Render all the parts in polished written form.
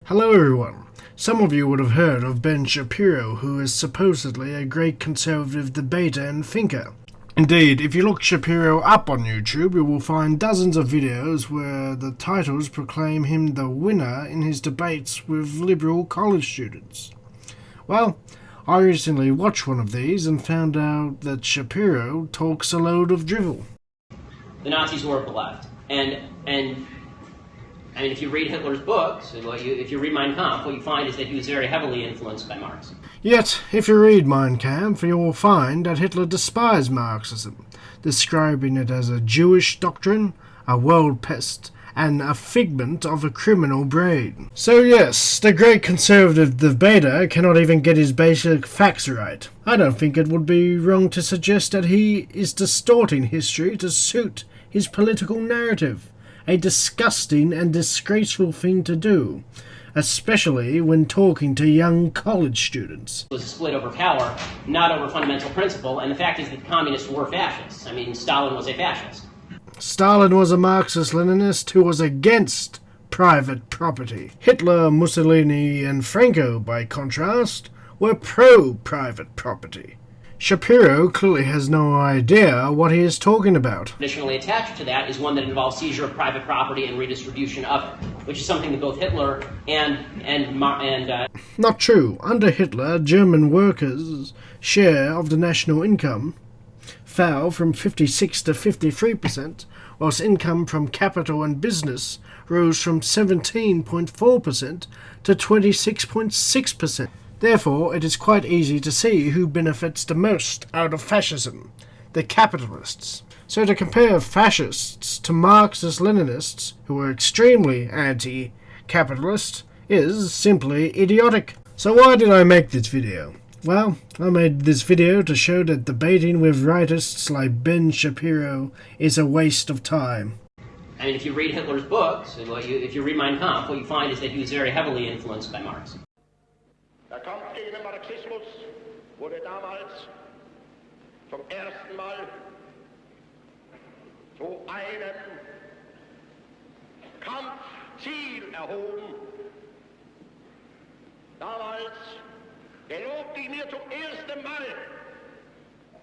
Hello everyone. Some of you would have heard of Ben Shapiro, who is supposedly a great conservative debater and thinker. Indeed, if you look Shapiro up on YouTube, you will find dozens of videos where the titles proclaim him the winner in his debates with liberal college students. Well, I recently watched one of these and found out that Shapiro talks a load of drivel. The Nazis were of the left, and I mean, if you read Hitler's books, if you read Mein Kampf, what you find is that he was very heavily influenced by Marx. Yet, if you read Mein Kampf, you will find that Hitler despised Marxism, describing it as a Jewish doctrine, a world pest, and a figment of a criminal brain. So yes, the great conservative debater cannot even get his basic facts right. I don't think it would be wrong to suggest that he is distorting history to suit his political narrative. A disgusting and disgraceful thing to do, especially when talking to young college students. It was a split over power, not over fundamental principle, and the fact is that communists were fascists. I mean, Stalin was a fascist. Stalin was a Marxist-Leninist who was against private property. Hitler, Mussolini, and Franco, by contrast, were pro-private property. Shapiro clearly has no idea what he is talking about. Additionally attached to that is one that involves seizure of private property and redistribution of it, which is something that both Hitler and Not true. Under Hitler, German workers' share of the national income fell from 56 to 53%, whilst income from capital and business rose from 17.4% to 26.6%. Therefore, it is quite easy to see who benefits the most out of fascism: the capitalists. So to compare fascists to Marxist-Leninists, who are extremely anti-capitalist, is simply idiotic. So why did I make this video? Well, I made this video to show that debating with rightists like Ben Shapiro is a waste of time. I mean, if you read Hitler's books, if you read Mein Kampf, what you find is that he was very heavily influenced by Marx. Der Kampf gegen den Marxismus wurde damals zum ersten Mal zu einem Kampfziel erhoben. Damals gelobte ich mir zum ersten Mal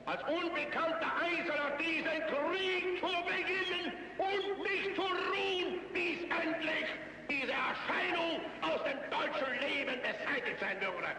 als unbekannter Eiserner diesen Krieg zu beginnen und nicht zu ruhen, bis endlich diese Erscheinung aus dem deutschen Leben beseitigt sein würde.